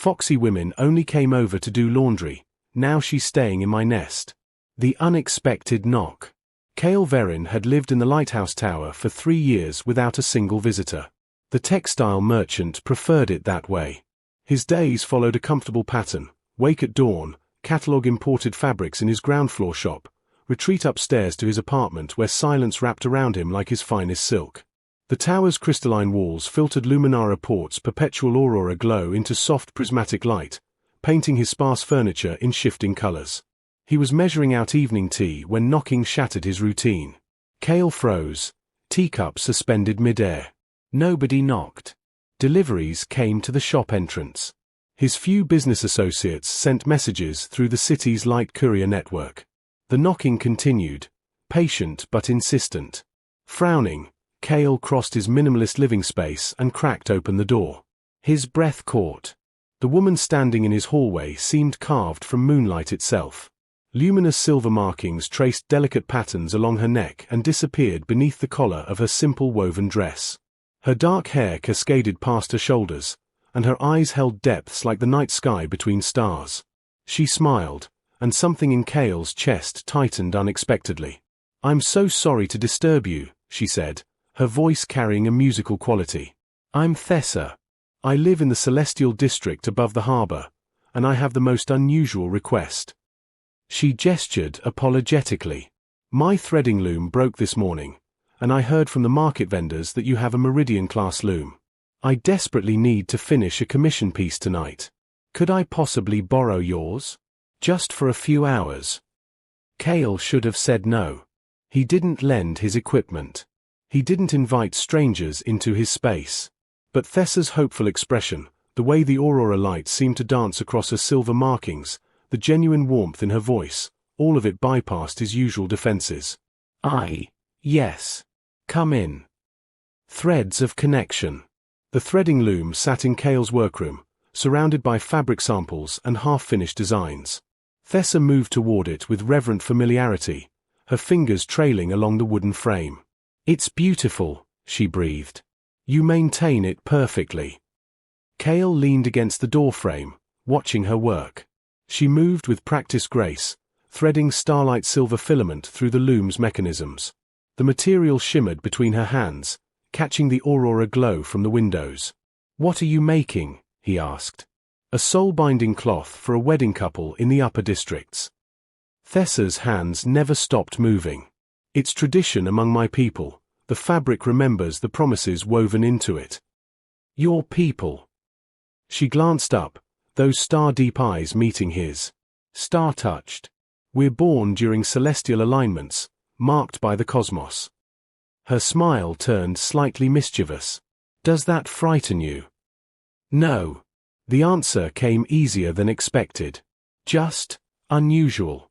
Foxy women only came over to do laundry, now she's staying in my nest. The unexpected knock. Cale Verin had lived in the lighthouse tower for 3 years without a single visitor. The textile merchant preferred it that way. His days followed a comfortable pattern: wake at dawn, catalogue imported fabrics in his ground floor shop, retreat upstairs to his apartment where silence wrapped around him like his finest silk. The tower's crystalline walls filtered Luminara Port's perpetual aurora glow into soft prismatic light, painting his sparse furniture in shifting colors. He was measuring out evening tea when knocking shattered his routine. Cale froze, teacup suspended mid-air. Nobody knocked. Deliveries came to the shop entrance. His few business associates sent messages through the city's light courier network. The knocking continued, patient but insistent. Frowning, Cale crossed his minimalist living space and cracked open the door. His breath caught. The woman standing in his hallway seemed carved from moonlight itself. Luminous silver markings traced delicate patterns along her neck and disappeared beneath the collar of her simple woven dress. Her dark hair cascaded past her shoulders, and her eyes held depths like the night sky between stars. She smiled, and something in Cale's chest tightened unexpectedly. "I'm so sorry to disturb you," she said, her voice carrying a musical quality. "I'm Thessa. I live in the celestial district above the harbor, and I have the most unusual request." She gestured apologetically. "My threading loom broke this morning, and I heard from the market vendors that you have a Meridian-class loom. I desperately need to finish a commission piece tonight. Could I possibly borrow yours? Just for a few hours?" Cale should have said no. He didn't lend his equipment. He didn't invite strangers into his space. But Thessa's hopeful expression, the way the aurora light seemed to dance across her silver markings, the genuine warmth in her voice, all of it bypassed his usual defenses. Yes. Come in." Threads of connection. The threading loom sat in Cale's workroom, surrounded by fabric samples and half-finished designs. Thessa moved toward it with reverent familiarity, her fingers trailing along the wooden frame. "It's beautiful," she breathed. "You maintain it perfectly." Cale leaned against the doorframe, watching her work. She moved with practiced grace, threading starlight silver filament through the loom's mechanisms. The material shimmered between her hands, catching the aurora glow from the windows. "What are you making?" he asked. "A soul-binding cloth for a wedding couple in the upper districts." Thessa's hands never stopped moving. "It's tradition among my people. The fabric remembers the promises woven into it." "Your people?" She glanced up, those star-deep eyes meeting his. Star-touched. "We're born during celestial alignments, marked by the cosmos." Her smile turned slightly mischievous. "Does that frighten you?" "No." The answer came easier than expected. "Just unusual."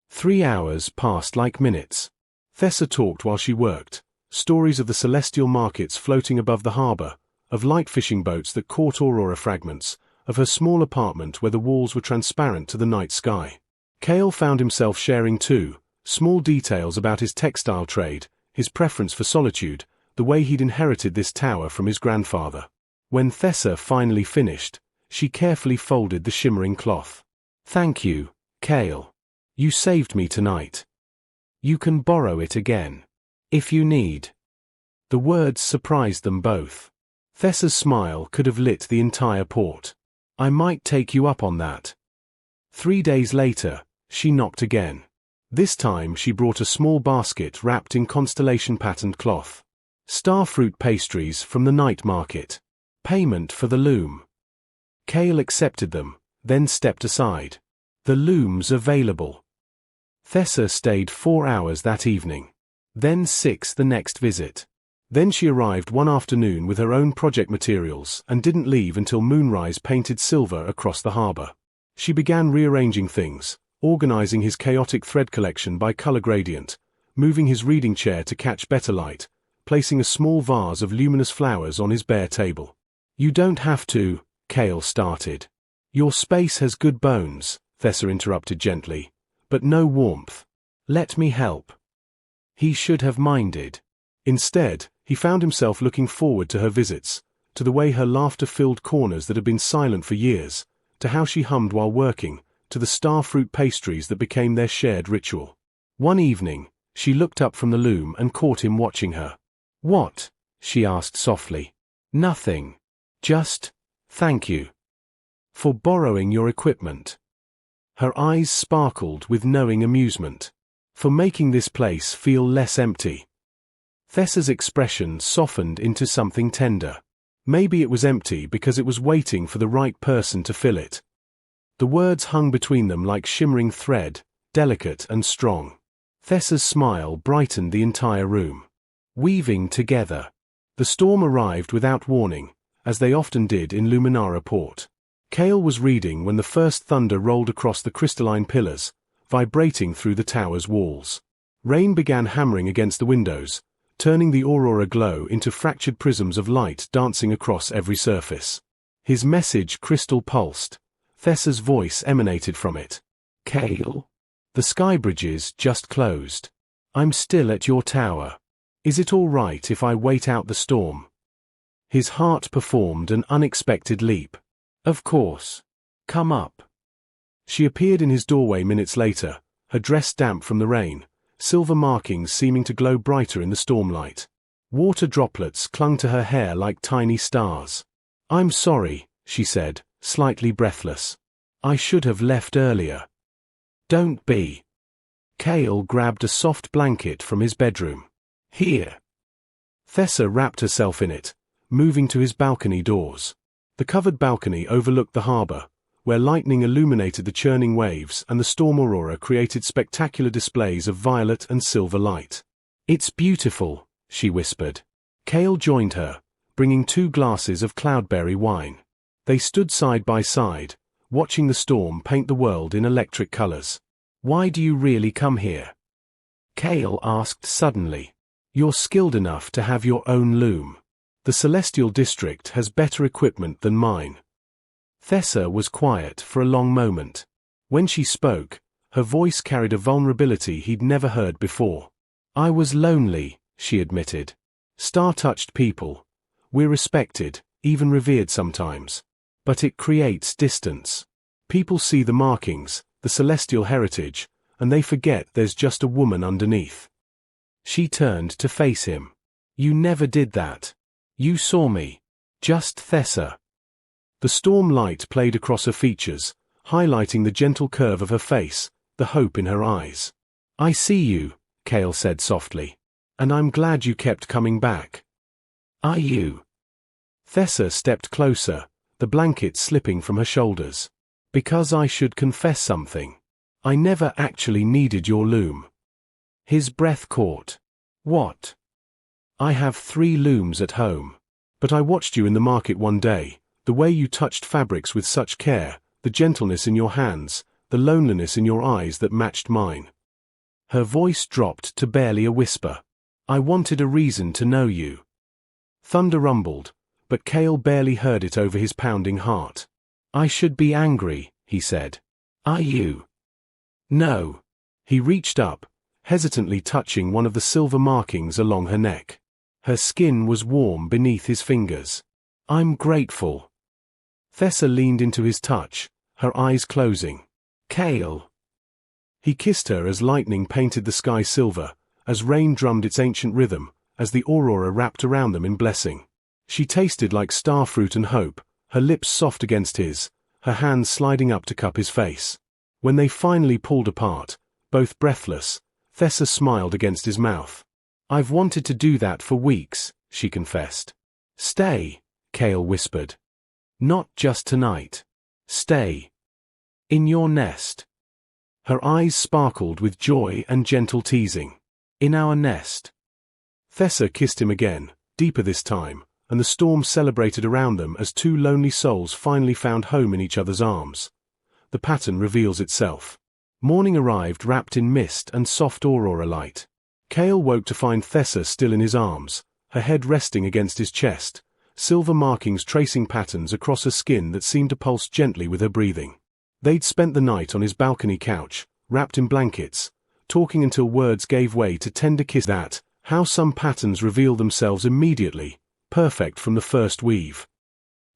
3 hours passed like minutes. Thessa talked while she worked, stories of the celestial markets floating above the harbor, of light fishing boats that caught aurora fragments, of her small apartment where the walls were transparent to the night sky. Cale found himself sharing too, small details about his textile trade, his preference for solitude, the way he'd inherited this tower from his grandfather. When Thessa finally finished, she carefully folded the shimmering cloth. "Thank you, Cale. You saved me tonight. You can borrow it again. If you need." The words surprised them both. Thessa's smile could have lit the entire port. "I might take you up on that." 3 days later, she knocked again. This time she brought a small basket wrapped in constellation-patterned cloth. Starfruit pastries from the night market. Payment for the loom. Cale accepted them, then stepped aside. "The loom's available." Thessa stayed 4 hours that evening. Then 6 the next visit. Then she arrived one afternoon with her own project materials and didn't leave until moonrise painted silver across the harbor. She began rearranging things, organizing his chaotic thread collection by color gradient, moving his reading chair to catch better light, placing a small vase of luminous flowers on his bare table. "You don't have to," Cale started. "Your space has good bones," Thessa interrupted gently, "but no warmth. Let me help." He should have minded. Instead, he found himself looking forward to her visits, to the way her laughter filled corners that had been silent for years, to how she hummed while working, to the starfruit pastries that became their shared ritual. One evening, she looked up from the loom and caught him watching her. "What?" she asked softly. "Nothing. Just, thank you. For borrowing your equipment." Her eyes sparkled with knowing amusement. "For making this place feel less empty." Thessa's expression softened into something tender. Maybe it was empty because it was waiting for the right person to fill it. The words hung between them like shimmering thread, delicate and strong. Thessa's smile brightened the entire room. Weaving together. The storm arrived without warning, as they often did in Luminara Port. Cale was reading when the first thunder rolled across the crystalline pillars, vibrating through the tower's walls. Rain began hammering against the windows, turning the aurora glow into fractured prisms of light dancing across every surface. His message crystal pulsed. Thessa's voice emanated from it. "Cale? The sky bridges just closed. I'm still at your tower. Is it all right if I wait out the storm?" His heart performed an unexpected leap. "Of course. Come up." She appeared in his doorway minutes later, her dress damp from the rain, silver markings seeming to glow brighter in the stormlight. Water droplets clung to her hair like tiny stars. "I'm sorry," she said, slightly breathless. "I should have left earlier." "Don't be." Cale grabbed a soft blanket from his bedroom. "Here." Thessa wrapped herself in it, moving to his balcony doors. The covered balcony overlooked the harbor, where lightning illuminated the churning waves and the storm aurora created spectacular displays of violet and silver light. "It's beautiful," she whispered. Cale joined her, bringing 2 glasses of cloudberry wine. They stood side by side, watching the storm paint the world in electric colors. "Why do you really come here?" Cale asked suddenly. "You're skilled enough to have your own loom. The Celestial District has better equipment than mine." Thessa was quiet for a long moment. When she spoke, her voice carried a vulnerability he'd never heard before. "I was lonely," she admitted. "Star-touched people. We're respected, even revered sometimes. But it creates distance. People see the markings, the celestial heritage, and they forget there's just a woman underneath." She turned to face him. "You never did that. You saw me. Just Thessa." The storm light played across her features, highlighting the gentle curve of her face, the hope in her eyes. "I see you," Cale said softly. "And I'm glad you kept coming back." "Are you?" Thessa stepped closer, the blanket slipping from her shoulders. "Because I should confess something. I never actually needed your loom." His breath caught. "What?" "I have 3 looms at home. But I watched you in the market one day, the way you touched fabrics with such care, the gentleness in your hands, the loneliness in your eyes that matched mine." Her voice dropped to barely a whisper. "I wanted a reason to know you." Thunder rumbled, but Cale barely heard it over his pounding heart. "I should be angry," he said. "Are you?" "No." He reached up, hesitantly touching one of the silver markings along her neck. Her skin was warm beneath his fingers. "I'm grateful." Thessa leaned into his touch, her eyes closing. "Cale." He kissed her as lightning painted the sky silver, as rain drummed its ancient rhythm, as the aurora wrapped around them in blessing. She tasted like starfruit and hope, her lips soft against his, her hands sliding up to cup his face. When they finally pulled apart, both breathless, Thessa smiled against his mouth. "I've wanted to do that for weeks," she confessed. "Stay," Cale whispered. "Not just tonight. Stay. In your nest." Her eyes sparkled with joy and gentle teasing. "In our nest." Thessa kissed him again, deeper this time, and the storm celebrated around them as 2 lonely souls finally found home in each other's arms. The pattern reveals itself. Morning arrived wrapped in mist and soft aurora light. Cale woke to find Thessa still in his arms, her head resting against his chest, silver markings tracing patterns across her skin that seemed to pulse gently with her breathing. They'd spent the night on his balcony couch, wrapped in blankets, talking until words gave way to tender kisses. How some patterns reveal themselves immediately, perfect from the first weave.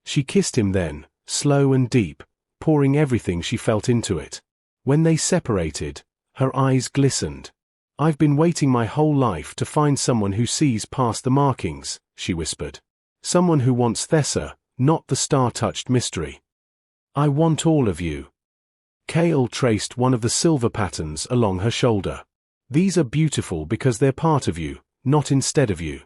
She kissed him then, slow and deep, pouring everything she felt into it. When they separated, her eyes glistened. "I've been waiting my whole life to find someone who sees past the markings," she whispered. "Someone who wants Thessa, not the star-touched mystery. I want all of you." Kale traced one of the silver patterns along her shoulder. "These are beautiful because they're part of you, not instead of you."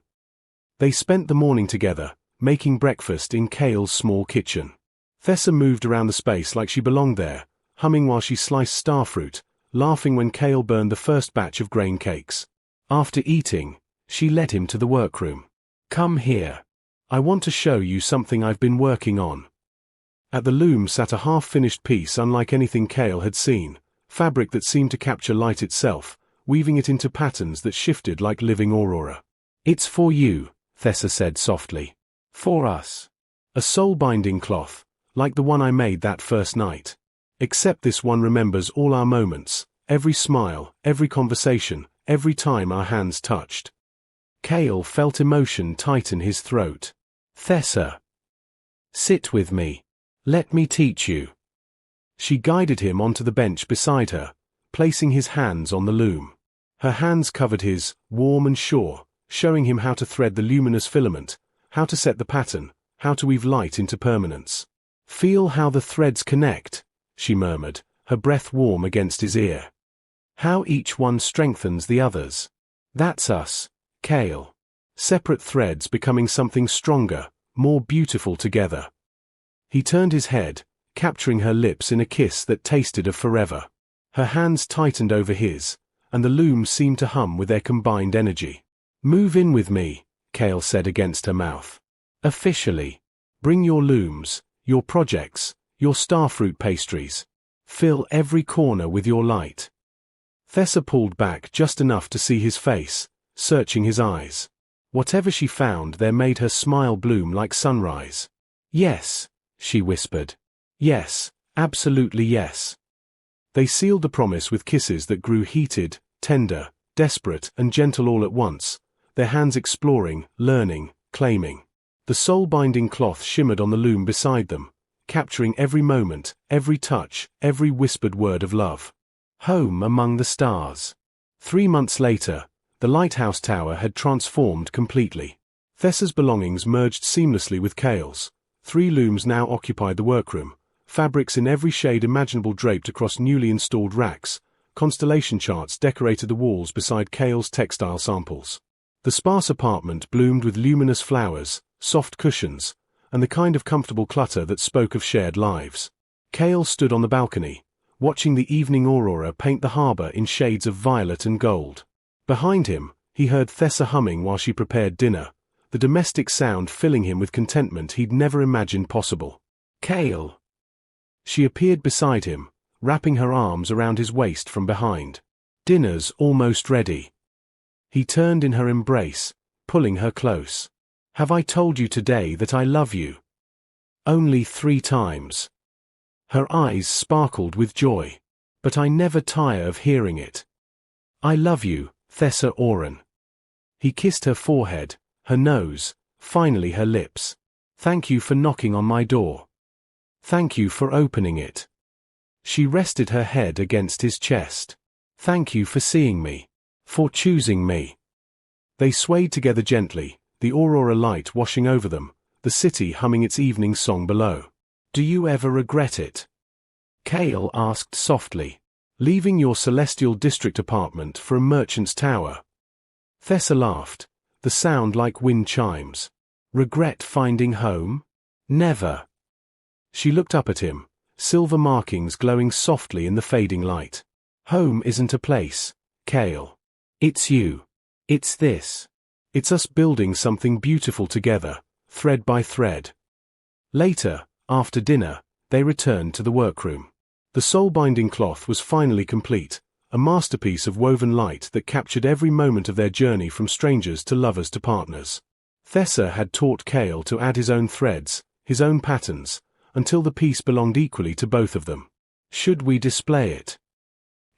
They spent the morning together, making breakfast in Kale's small kitchen. Thessa moved around the space like she belonged there, humming while she sliced starfruit, laughing when Kale burned the first batch of grain cakes. After eating, she led him to the workroom. "Come here. I want to show you something I've been working on." At the loom sat a half-finished piece unlike anything Kale had seen, fabric that seemed to capture light itself, weaving it into patterns that shifted like living aurora. "It's for you," Thessa said softly. "For us. A soul-binding cloth, like the one I made that first night. Except this one remembers all our moments, every smile, every conversation, every time our hands touched." Kale felt emotion tighten his throat. "Thessa. Sit with me. Let me teach you." She guided him onto the bench beside her, placing his hands on the loom. Her hands covered his, warm and sure, showing him how to thread the luminous filament, how to set the pattern, how to weave light into permanence. "Feel how the threads connect," she murmured, her breath warm against his ear. "How each one strengthens the others. That's us, Kale. Separate threads becoming something stronger, more beautiful together." He turned his head, capturing her lips in a kiss that tasted of forever. Her hands tightened over his, and the loom seemed to hum with their combined energy. "Move in with me," Kale said against her mouth. "Officially. Bring your looms, your projects, your starfruit pastries. Fill every corner with your light." Thessa pulled back just enough to see his face, searching his eyes. Whatever she found there made her smile bloom like sunrise. "Yes," she whispered. "Yes, absolutely yes." They sealed the promise with kisses that grew heated, tender, desperate, and gentle all at once, their hands exploring, learning, claiming. The soul-binding cloth shimmered on the loom beside them, capturing every moment, every touch, every whispered word of love. Home among the stars. 3 months later, the lighthouse tower had transformed completely. Thessa's belongings merged seamlessly with Kale's. 3 looms now occupied the workroom, fabrics in every shade imaginable draped across newly installed racks, constellation charts decorated the walls beside Kale's textile samples. The sparse apartment bloomed with luminous flowers, soft cushions, and the kind of comfortable clutter that spoke of shared lives. Kale stood on the balcony, watching the evening aurora paint the harbor in shades of violet and gold. Behind him, he heard Thessa humming while she prepared dinner, the domestic sound filling him with contentment he'd never imagined possible. "Kale." She appeared beside him, wrapping her arms around his waist from behind. "Dinner's almost ready." He turned in her embrace, pulling her close. "Have I told you today that I love you?" "Only 3 times." Her eyes sparkled with joy. "But I never tire of hearing it. I love you, Thessa Oren." He kissed her forehead, her nose, finally her lips. "Thank you for knocking on my door. Thank you for opening it." She rested her head against his chest. "Thank you for seeing me. For choosing me." They swayed together gently, the aurora light washing over them, the city humming its evening song below. "Do you ever regret it?" Kale asked softly. "Leaving your celestial district apartment for a merchant's tower?" Thessa laughed, the sound like wind chimes. "Regret finding home? Never." She looked up at him, silver markings glowing softly in the fading light. "Home isn't a place, Kale. It's you. It's this. It's us building something beautiful together, thread by thread." Later, after dinner, they returned to the workroom. The soul-binding cloth was finally complete, a masterpiece of woven light that captured every moment of their journey from strangers to lovers to partners. Thessa had taught Kale to add his own threads, his own patterns, until the piece belonged equally to both of them. "Should we display it?"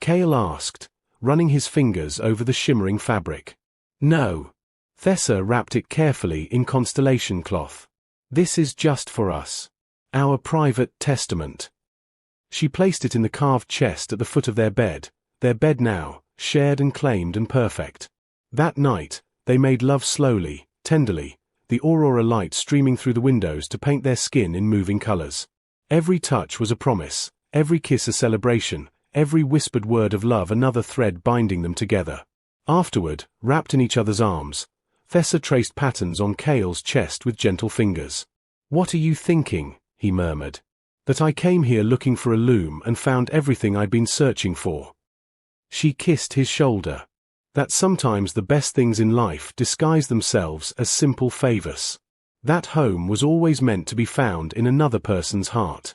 Kale asked, running his fingers over the shimmering fabric. "No. Thessa wrapped it carefully in constellation cloth. This is just for us. Our private testament. She placed it in the carved chest at the foot of their bed now, shared and claimed and perfect. That night, they made love slowly, tenderly, the aurora light streaming through the windows to paint their skin in moving colors. Every touch was a promise, every kiss a celebration, every whispered word of love another thread binding them together. Afterward, wrapped in each other's arms, Thessa traced patterns on Cale's chest with gentle fingers. "What are you thinking?" he murmured. "That I came here looking for a loom and found everything I'd been searching for." She kissed his shoulder. That sometimes the best things in life disguise themselves as simple favors. That home was always meant to be found in another person's heart.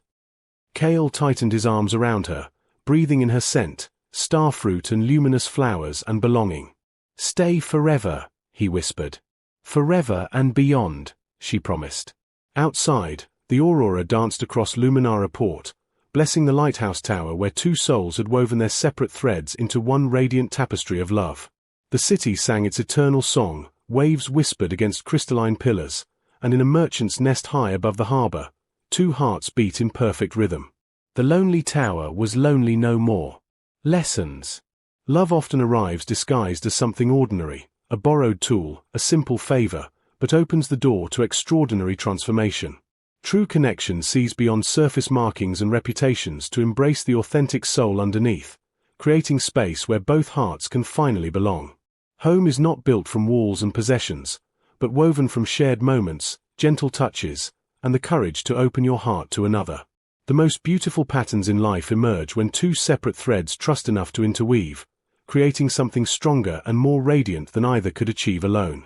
Cale tightened his arms around her, breathing in her scent, starfruit and luminous flowers and belonging. "Stay forever," he whispered. "Forever and beyond," she promised. Outside, the aurora danced across Luminara Port, blessing the lighthouse tower where two souls had woven their separate threads into one radiant tapestry of love. The city sang its eternal song, waves whispered against crystalline pillars, and in a merchant's nest high above the harbor, two hearts beat in perfect rhythm. The lonely tower was lonely no more. Lessons. Love often arrives disguised as something ordinary, a borrowed tool, a simple favor, but opens the door to extraordinary transformation. True connection sees beyond surface markings and reputations to embrace the authentic soul underneath, creating space where both hearts can finally belong. Home is not built from walls and possessions, but woven from shared moments, gentle touches, and the courage to open your heart to another. The most beautiful patterns in life emerge when two separate threads trust enough to interweave, creating something stronger and more radiant than either could achieve alone.